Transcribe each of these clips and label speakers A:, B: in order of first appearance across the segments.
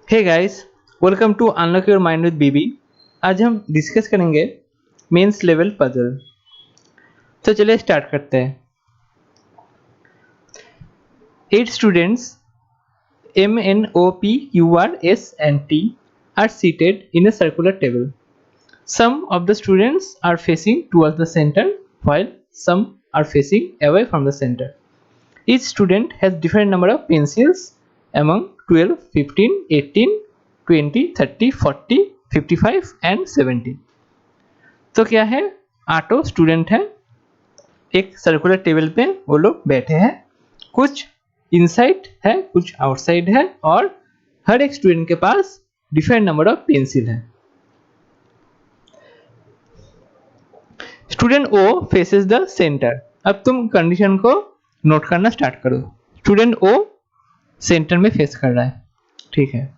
A: Hey guys, welcome to unlock your mind with BB. आज हम discuss करेंगे mains level puzzle. तो चलिए स्टार्ट करते हैं। 8 students M N O P Q R S and T are seated in a circular table. Some of the students are facing towards the center while some are facing away from the center. Each student has different number of pencils among 12, 15, 18, 20, 30, 40, 55 and 70. तो क्या है, 8 student हैं, एक circular table पे वो लोग बैठे हैं। कुछ इनसाइड है, कुछ आउटसाइड है और हर एक स्टूडेंट के पास डिफरेंट नंबर ऑफ पेंसिल है। Student O faces the centre. अब तुम कंडीशन को नोट करना स्टार्ट करो। स्टूडेंट ओ सेंटर में फेस कर रहा है, ठीक है।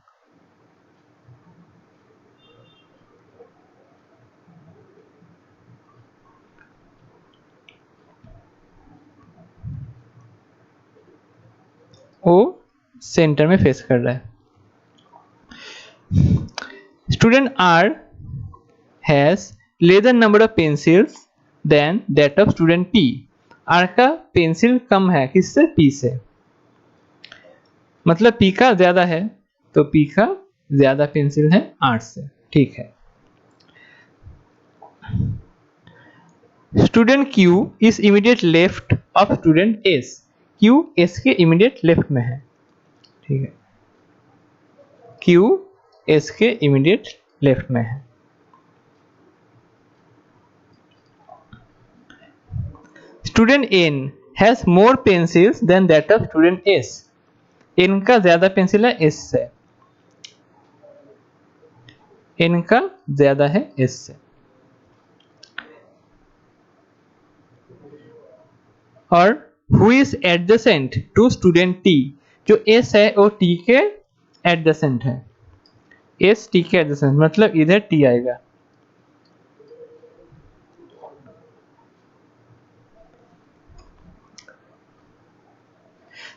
A: ओ सेंटर में फेस कर रहा है। Student R has lesser number of pencils than that of student P. R का पेंसिल कम है, किससे? पी से। मतलब पी का ज्यादा है, तो पी का ज्यादा पेंसिल है आर से, ठीक है। Student Q is immediate left of student S. Q S के इमीडिएट लेफ्ट में है, ठीक है। क्यू एस के इमीडिएट लेफ्ट में है। Student N has more pencils than that of student S. N का ज्यादा पेंसिल है एस से, एन का ज्यादा है एस से। और who is adjacent to student T. जो एस है वो टी के एडजेसेंट है। एस टी के एडजेसेंट मतलब इधर टी आएगा।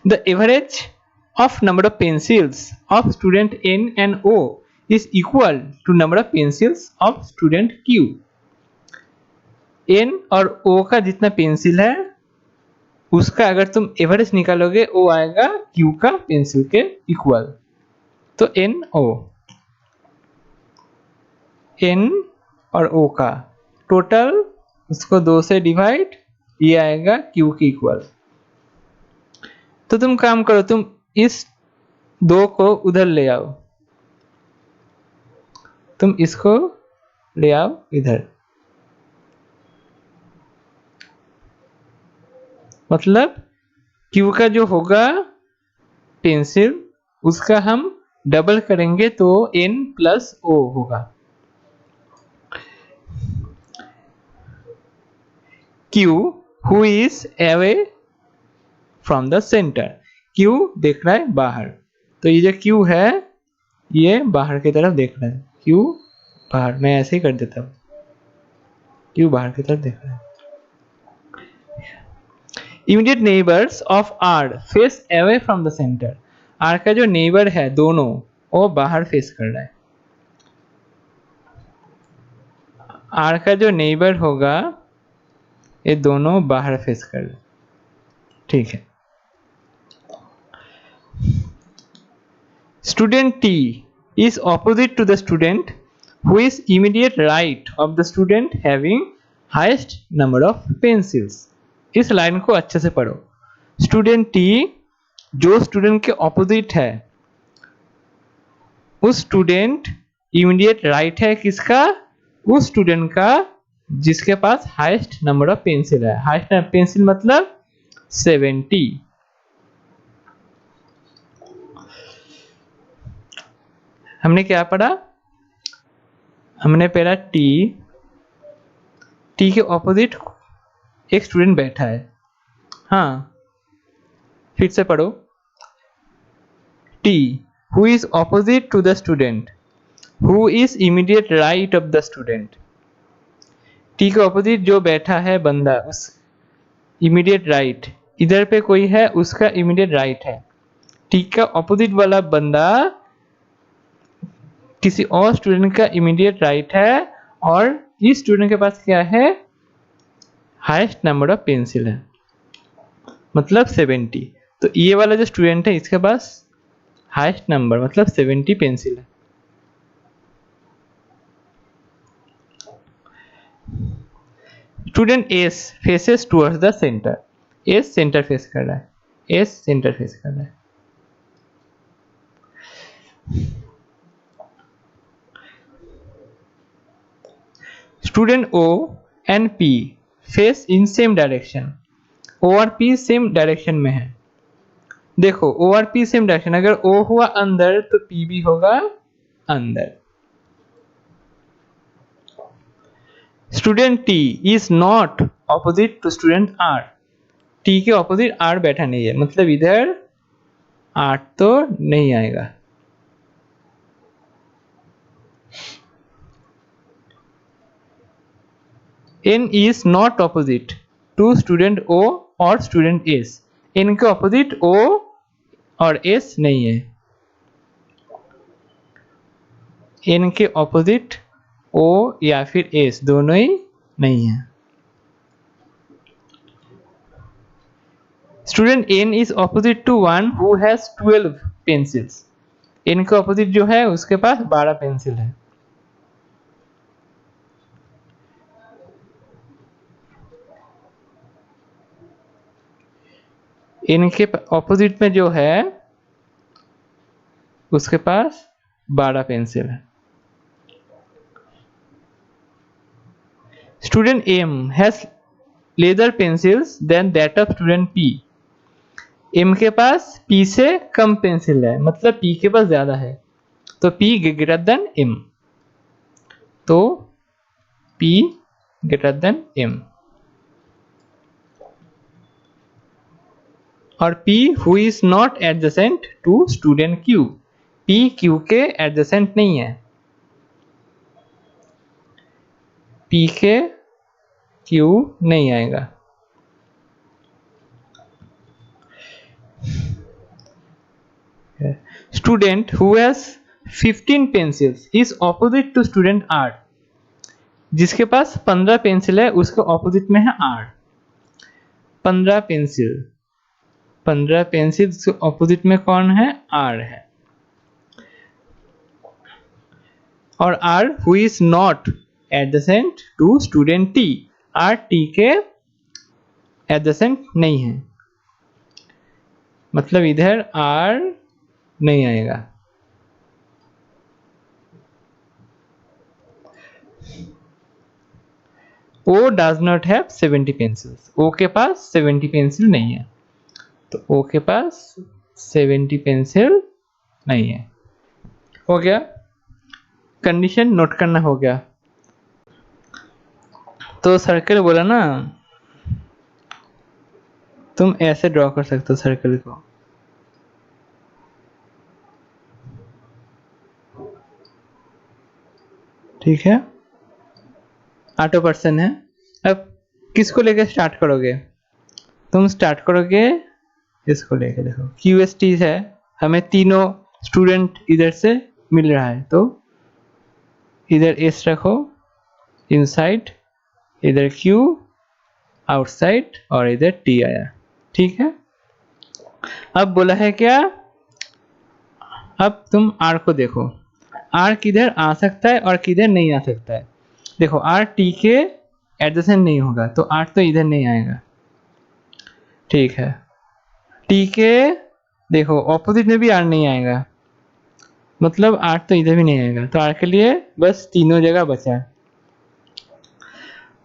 A: The average of number of pencils of student N and O is equal to number of pencils of student Q. N और O का जितना पेंसिल है उसका अगर तुम एवरेज निकालोगे वो आएगा Q का पेंसिल के इक्वल। तो N O, N और O का टोटल उसको 2 से डिवाइड, ये आएगा Q के इक्वल। तो तुम काम करो, तुम इस 2 को उधर ले आओ, तुम इसको ले आओ इधर। मतलब Q का जो होगा पेंसिल उसका हम डबल करेंगे तो N प्लस O होगा। Q who is away from the center। Q देख रहा है बाहर, तो ये जो Q है ये बाहर की तरफ देख रहा है। Q बाहर, मैं ऐसे ही कर देता हूँ, Q बाहर की तरफ देख रहा है। Immediate neighbours of R face away from the centre. R का जो नेबर है दोनों वो बाहर फेस कर रहा है। R का जो नेबर होगा ये दोनों बाहर फेस कर रहे हैं, ठीक है। Student T is opposite to the student who is immediate right of the student having highest number of pencils। इस लाइन को अच्छे से पढ़ो। स्टूडेंट T जो स्टूडेंट के ऑपोजिट है, उस स्टूडेंट इमीडिएट राइट है किसका? उस स्टूडेंट का जिसके पास हाईएस्ट नंबर ऑफ पेंसिल है। हाईएस्ट पेंसिल मतलब 70। हमने क्या पढ़ा? हमने पढ़ा टी के ऑपोजिट एक स्टूडेंट बैठा है। हाँ, फिर से पढ़ो। T who is opposite to the student who is immediate right of the student. T के ऑपोजिट जो बैठा है बंदा, उस इमीडिएट राइट, इधर पे कोई है उसका इमीडिएट राइट है। टी का ऑपोजिट वाला बंदा किसी और स्टूडेंट का इमीडिएट राइट है और इस स्टूडेंट के पास क्या है, हाईएस्ट नंबर ऑफ पेंसिल है, मतलब 70। तो ये वाला जो स्टूडेंट है इसके पास हाईएस्ट नंबर मतलब 70 पेंसिल है। Student S faces towards the centre, S centre face कर रहा है, एस सेंटर फेस कर रहा है। Student O and P face in same direction, O और पी सेम डायरेक्शन में है। देखो ओ और पी सेम डायरेक्शन, अगर ओ हुआ अंदर तो पी भी होगा अंदर। Student T is not opposite to student R, T के ऑपोजिट आर बैठा नहीं है, मतलब इधर आर तो नहीं आएगा। N is not opposite to student O और स्टूडेंट एस, एन के ऑपोजिट ओ और एस नहीं है, एन के ऑपोजिट ओ या फिर एस दोनों ही नहीं है। Student N is opposite to one who has 12 pencils, N के ऑपोजिट जो है उसके पास 12 पेंसिल है। एन के ऑपोजिट में जो है उसके पास 12 पेंसिल है। Student M has lesser pencils than that of student P, M के पास पी से कम पेंसिल है, मतलब पी के पास ज्यादा है, तो पी ग्रेटर देन एम, तो पी ग्रेटर देन एम। और P who is not adjacent to student Q, P Q के एडजेसेंट नहीं है, P के Q नहीं आएगा। Student who has 15 pencils is opposite to student R, जिसके पास 15 पेंसिल है उसके ऑपोजिट में है R। 15 पेंसिल, 15 पेंसिल के ऑपोजिट में कौन है, R है। और R who is not adjacent to student T, R T के एडजेसेंट नहीं है, मतलब इधर R नहीं आएगा। O does not have 70 pencils, O के पास 70 पेंसिल नहीं है, तो O के पास 70 पेंसिल नहीं है। हो गया, कंडीशन नोट करना हो गया। तो सर्कल बोला ना, तुम ऐसे ड्रॉ कर सकते हो सर्कल को, ठीक है। ऑटो पर्सन है। अब किसको लेकर स्टार्ट करोगे, तुम स्टार्ट करोगे इसको लेकर, देखो QST है, हमें तीनों स्टूडेंट इधर से मिल रहा है, तो इधर S रखो इनसाइड, इधर Q आउटसाइड और इधर T आया, ठीक है। अब बोला है क्या, अब तुम R को देखो, R किधर आ सकता है और किधर नहीं आ सकता है। देखो R T के एडजेसेंट नहीं होगा, तो R तो इधर नहीं आएगा, ठीक है। T के देखो ऑपोजिट में भी R नहीं आएगा, मतलब R तो इधर भी नहीं आएगा, तो R के लिए बस तीनों जगह बचा है।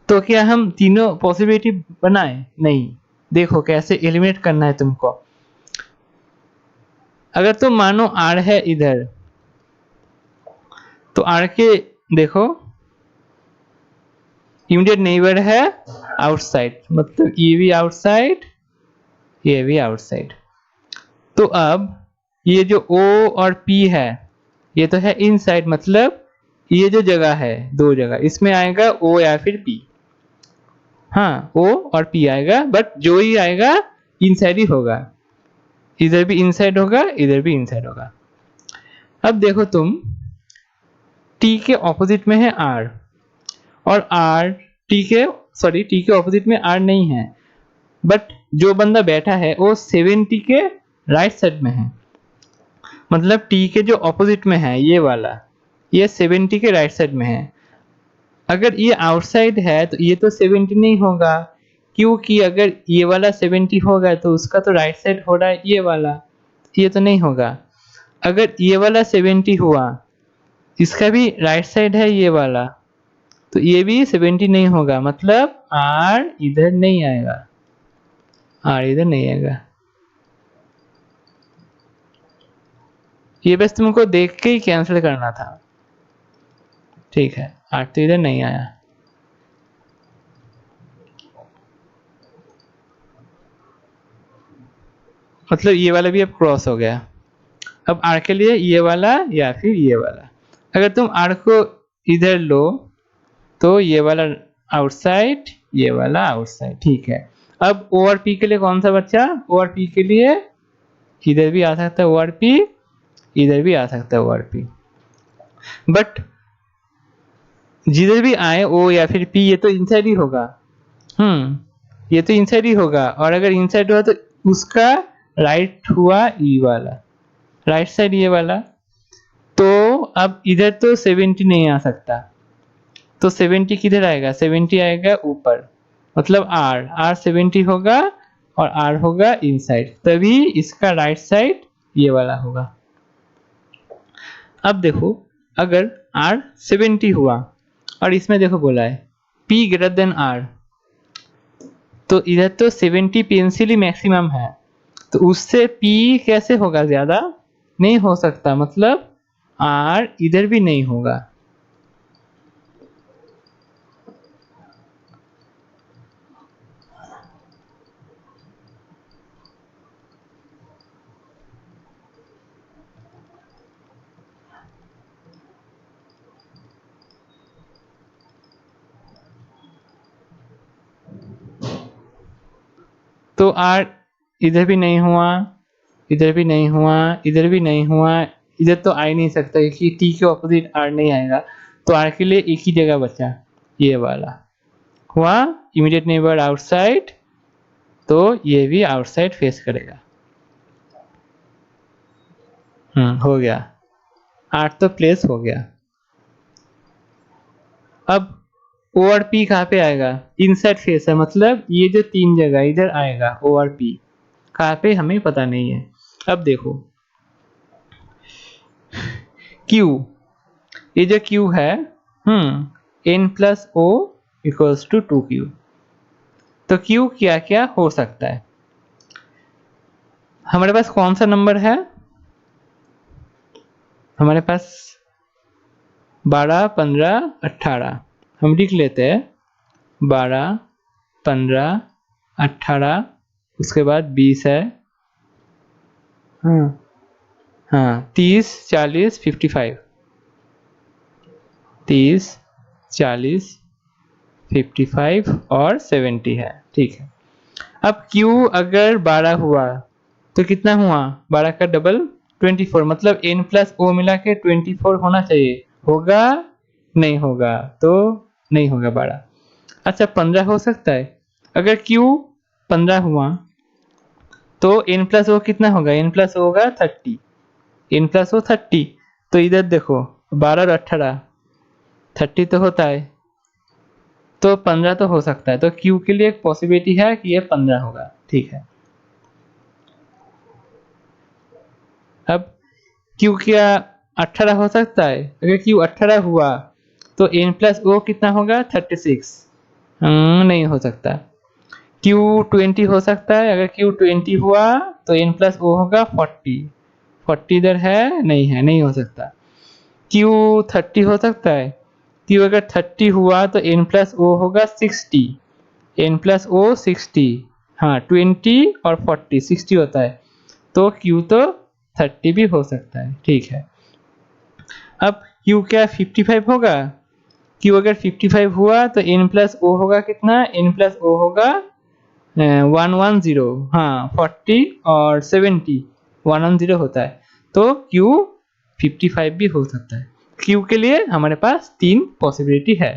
A: तो क्या हम तीनों पॉसिबिलिटी बनाए, नहीं, देखो कैसे एलिमिनेट करना है तुमको। अगर तुम मानो R है इधर, तो R के देखो इमीडिएट नेबर है आउटसाइड, मतलब ये भी आउटसाइड ये भी आउटसाइड। तो अब ये जो O और P है ये तो है इनसाइड, मतलब ये जो जगह है दो जगह, इसमें आएगा O या फिर P, हाँ O और P आएगा, बट जो ही आएगा इनसाइड ही होगा, इधर भी इनसाइड होगा इधर भी इनसाइड होगा। अब देखो तुम टी के ऑपोजिट में है आर, और आर टी के ऑपोजिट में आर नहीं है, बट जो बंदा बैठा है वो 70 के राइट साइड में है। मतलब टी के जो ऑपोजिट में है ये वाला, ये 70 के राइट साइड में है। अगर ये आउटसाइड है तो ये तो 70 नहीं होगा, क्योंकि अगर ये वाला 70 होगा तो उसका तो राइट साइड हो रहा है ये वाला, ये तो नहीं होगा। अगर ये वाला 70 हुआ, इसका भी राइट साइड है ये वाला, तो ये भी 70 नहीं होगा, मतलब आर इधर नहीं आएगा, आर इधर नहीं आएगा। ये बस तुमको देख के ही कैंसिल करना था, ठीक है। आर तो इधर नहीं आया। मतलब ये वाला भी अब क्रॉस हो गया। अब आर के लिए ये वाला या फिर ये वाला। अगर तुम आर को इधर लो तो ये वाला आउटसाइड, ये वाला आउटसाइड, ठीक है। अब ओ और पी के लिए कौन सा बच्चा? ओ और पी के लिए इधर भी आ सकता है ओ और पी, इधर भी आ सकता है ओ और पी, बट जिधर भी आए ओ या फिर पी ये तो इनसाइड ही होगा। ये तो इनसाइड ही होगा, और अगर इनसाइड हुआ तो उसका राइट हुआ ई वाला, राइट साइड ये वाला। तो अब इधर तो 70 नहीं आ सकता, तो 70 किधर आएगा? 70 आएगा ऊपर, मतलब आर, आर 70 होगा और आर होगा इनसाइड, तभी इसका राइट साइड ये वाला होगा। अब देखो अगर आर 70 हुआ और इसमें देखो बोला है पी ग्रेटर देन आर, तो इधर तो 70 पेंसिल ही मैक्सिमम है, तो उससे पी कैसे होगा? ज्यादा नहीं हो सकता, मतलब आर इधर भी नहीं होगा। तो आर इधर भी नहीं हुआ, इधर भी नहीं हुआ, इधर भी नहीं हुआ, इधर तो आ ही नहीं सकता क्योंकि टी के ऑपोजिट आर नहीं आएगा, तो आर के लिए एक ही जगह बचा, ये वाला हुआ इमीडिएट नेबर आउटसाइड, तो ये भी आउटसाइड फेस करेगा। हो गया, आर तो प्लेस हो गया। अब ओ और पी कहाँ पे आएगा? इनसाइड फेस है, मतलब ये जो तीन जगह इधर आएगा ओ और पी, कहाँ पे हमें पता नहीं है। अब देखो क्यू, ये जो क्यू है n plus O equals to 2q, तो क्यू क्या क्या हो सकता है? हमारे पास कौन सा नंबर है? हमारे पास 12, 15, 18, हम लिख लेते हैं 12, 15, 18, उसके बाद 20 है, हाँ 30, 40, 55, 30, 40, 55 और 70 है, ठीक है। अब Q अगर 12 हुआ तो कितना हुआ? 12 का डबल 24, मतलब n प्लस ओ मिला के 24 होना चाहिए, होगा नहीं होगा? तो नहीं होगा 12। अच्छा 15 हो सकता है। अगर Q 15 हुआ तो n प्लस ओ कितना होगा? n प्लस ओ होगा 30, n प्लस ओ 30, तो इधर देखो 12 और 18 30 तो होता है, तो 15 तो हो सकता है, तो Q के लिए एक पॉसिबिलिटी है कि ये 15 होगा, ठीक है। अब Q क्या 18 हो सकता है? अगर Q 18 हुआ तो n प्लस ओ कितना होगा? 36, नहीं हो सकता। Q 20 हो सकता है, अगर Q 20 हुआ तो n प्लस ओ होगा 40, 40 इधर है नहीं है, नहीं हो सकता। Q 30 हो सकता है, Q अगर 30 हुआ तो n प्लस ओ होगा 60, n प्लस ओ 60, हाँ 20 और 40 60 होता है, तो Q तो 30 भी हो सकता है, ठीक है। अब Q क्या 55 होगा? Q अगर 55 हुआ तो n प्लस ओ होगा कितना? n प्लस ओ होगा 110, हाँ 40 और 70 110 होता है, तो Q 55 भी हो सकता है। क्यू के लिए हमारे पास 3 पॉसिबिलिटी है।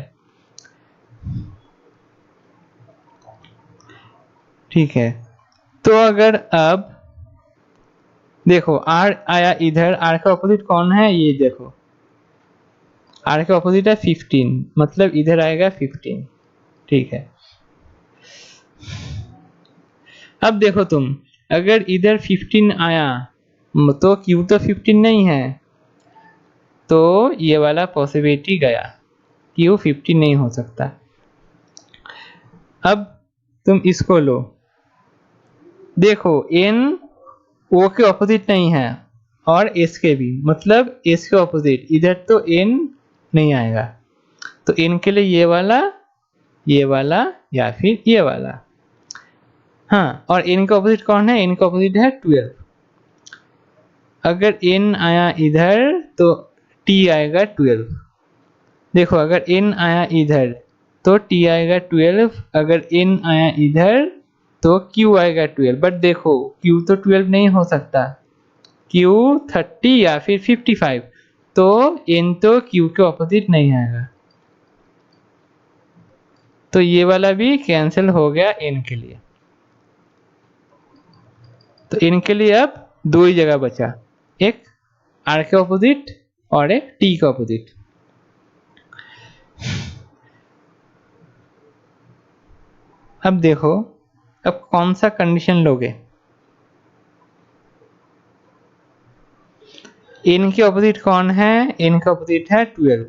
A: ठीक है, तो अगर अब देखो आर आया इधर, आर का ऑपोजिट कौन है ये देखो, आर का ऑपोजिट है 15, मतलब इधर आएगा 15। ठीक है, अब देखो तुम, अगर इधर 15 आया तो क्यू तो 15 नहीं है, तो ये वाला पॉसिबिलिटी गया, क्यू 15 नहीं हो सकता। अब तुम इसको लो, देखो एन ओ के ऑपोजिट नहीं है और एस के भी, मतलब एस के ऑपोजिट इधर तो एन नहीं आएगा, तो एन के लिए ये वाला या फिर ये वाला। हाँ, और एन का ऑपोजिट कौन है, एन का ऑपोजिट है 12। अगर एन आया इधर तो टी आएगा 12। देखो अगर एन आया इधर तो टी आएगा 12, अगर एन आया इधर तो क्यू आएगा 12। बट देखो क्यू तो 12 नहीं हो सकता, क्यू 30 या फिर 55, तो एन तो क्यू के ऑपोजिट नहीं आएगा, तो ये वाला भी कैंसिल हो गया एन के लिए। तो एन के लिए अब 2 ही जगह बचा, एक आर के ऑपोजिट और एक टी का ऑपोजिट। अब देखो अब कौन सा कंडीशन लोगे, एन के ऑपोजिट कौन है, एन का ऑपोजिट है 12।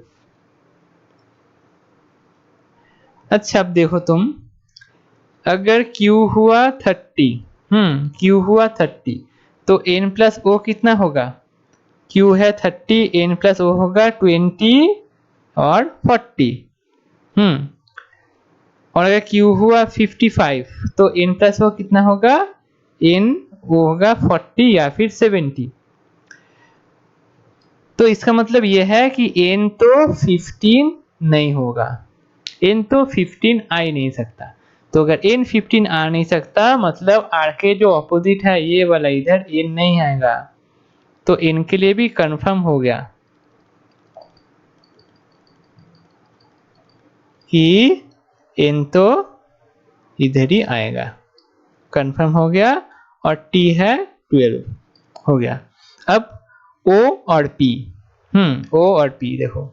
A: अच्छा अब देखो तुम, अगर Q हुआ 30, Q हुआ 30, तो n प्लस ओ कितना होगा, Q है 30, n प्लस ओ होगा 20 और 40। और अगर Q हुआ 55, तो n प्लस ओ कितना होगा, n वो होगा 40 या फिर 70। तो इसका मतलब यह है कि n तो 15 नहीं होगा, n तो 15 आ ही नहीं सकता। तो अगर n 15 आ नहीं सकता, मतलब r के जो ऑपोजिट है ये वाला इधर n नहीं आएगा, तो n के लिए भी कंफर्म हो गया कि n तो इधर ही आएगा, कंफर्म हो गया। और t है 12 हो गया। अब o और p, o और p देखो,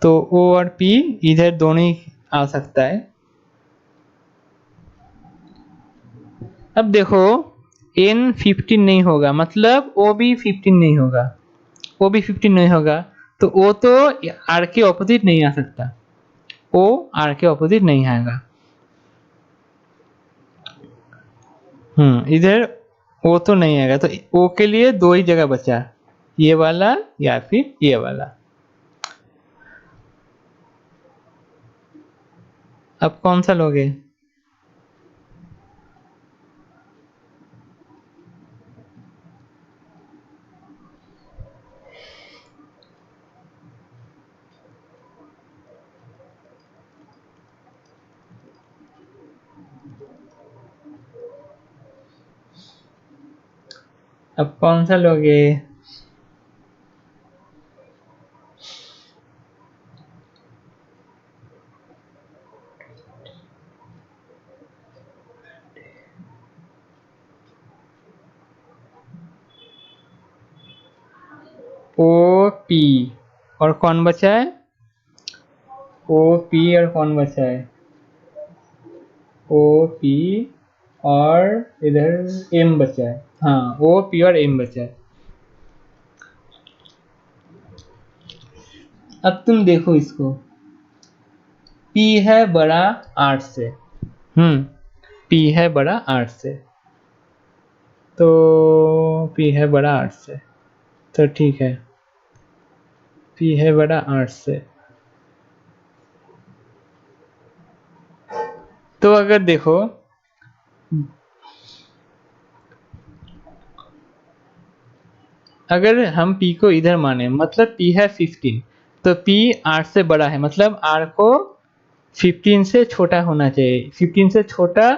A: तो o और p इधर दोनों ही आ सकता है। अब देखो n 15 नहीं होगा, मतलब o भी 15 नहीं होगा, o भी 15 नहीं होगा, तो o तो r के ऑपोजिट नहीं आ सकता, o r के ऑपोजिट नहीं आएगा। इधर o तो नहीं आएगा, तो o के लिए 2 ही जगह बचा, ये वाला या फिर ये वाला। अब कौन सा लोगे, अब कौन सा लोगे, ओ पी और कौन बचा है, ओ पी और कौन बचा है, ओ पी और इधर एम बचा है। हाँ, ओ पी और एम बचा है। अब तुम देखो इसको, P है बड़ा 8 से, P है बड़ा 8 से, तो P है बड़ा 8 से, तो ठीक है, P है बड़ा 8 से। तो अगर देखो अगर हम P को इधर माने, मतलब P है 15, तो P 8 से बड़ा है, मतलब R को 15 से छोटा होना चाहिए। 15 से छोटा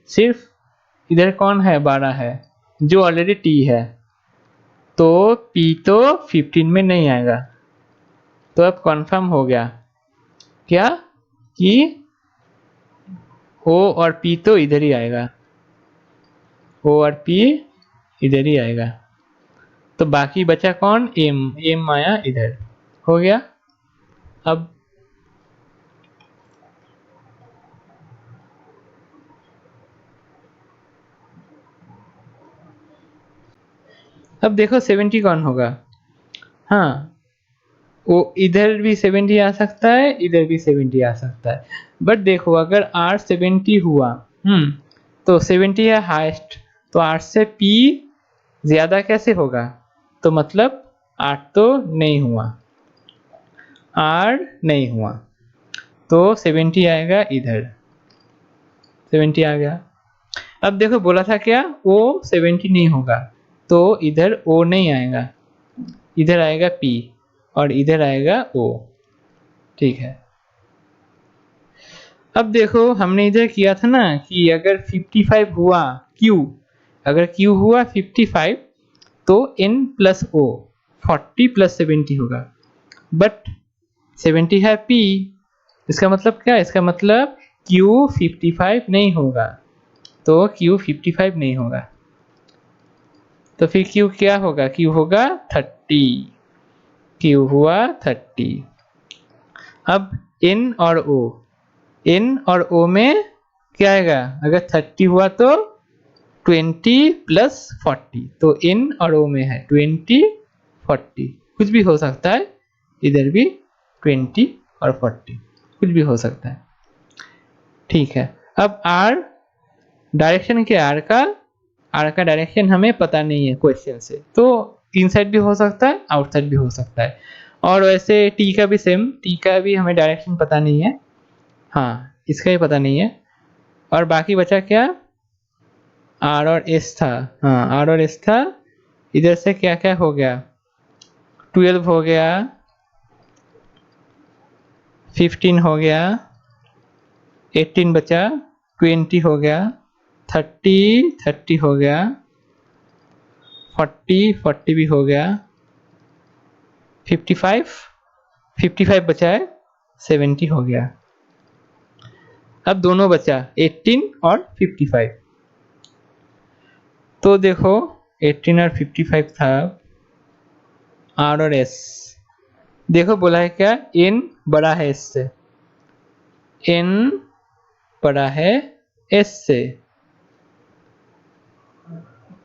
A: सिर्फ इधर कौन है, 12 है, जो ऑलरेडी T है, तो P तो 15 में नहीं आएगा। तो अब कन्फर्म हो गया क्या कि O और P तो इधर ही आएगा, O और P इधर ही आएगा। तो बाकी बचा कौन? M आया इधर, हो गया। अब देखो 70 कौन होगा? हाँ, वो इधर भी 70 आ सकता है, इधर भी 70 आ सकता है। बट देखो अगर R 70 हुआ, तो 70 है हाईएस्ट, तो R से P ज्यादा कैसे होगा? तो मतलब 8 तो नहीं हुआ, R नहीं हुआ, तो 70 आएगा इधर, 70 आ गया। अब देखो बोला था क्या, O 70 नहीं होगा, तो इधर O नहीं आएगा, इधर आएगा P और इधर आएगा O, ठीक है। अब देखो हमने इधर किया था ना कि अगर 55 हुआ Q, अगर Q हुआ 55 तो N प्लस O 40 प्लस 70 होगा, बट 70 है P, इसका मतलब क्या? इसका मतलब Q 55 नहीं होगा, तो Q 55 नहीं होगा, तो फिर Q क्या होगा? Q होगा 30, Q हुआ 30। अब N और O, N और O में क्या आएगा? अगर 30 हुआ तो 20 प्लस 40, तो N और O में है 20 40, कुछ भी हो सकता है, इधर भी 20 और 40 कुछ भी हो सकता है, ठीक है। अब R डायरेक्शन क्या? R का डायरेक्शन हमें पता नहीं है क्वेश्चन से, तो इनसाइड भी हो सकता है, आउटसाइड भी हो सकता है। और वैसे T का भी सेम, T का भी हमें डायरेक्शन पता नहीं है, हाँ इसका ही पता नहीं है। और बाकी बचा क्या? R और S था, हाँ R और S था। इधर से क्या क्या हो गया? 12 हो गया, 15 हो गया, 18 बचा, 20 हो गया, 30 हो गया, 40 भी हो गया, 55 बचा है, 70 हो गया। अब दोनों बचा 18 और 55, तो देखो 18 और 55 था, R और S, देखो बोला है क्या? N बड़ा है S से, N बड़ा है S से,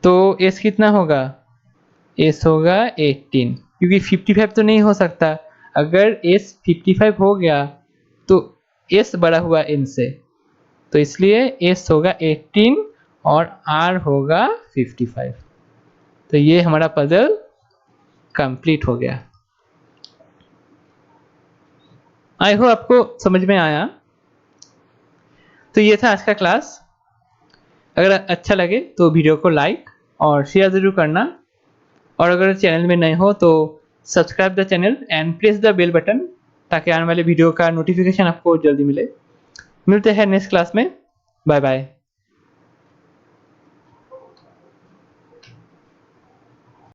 A: तो S कितना होगा? S होगा 18, क्योंकि 55 तो नहीं हो सकता, अगर S 55 हो गया तो S बड़ा हुआ N से, तो इसलिए S होगा 18 और R होगा 55। तो ये हमारा पजल कंप्लीट हो गया। आई होप आपको समझ में आया। तो ये था आज का क्लास। अगर अच्छा लगे तो वीडियो को लाइक और शेयर जरूर करना, और अगर चैनल में नए हो तो subscribe the channel and press the bell button, ताकि आने वाले वीडियो का नोटिफिकेशन आपको जल्दी मिले। मिलते हैं नेक्स्ट क्लास में, बाय बाय।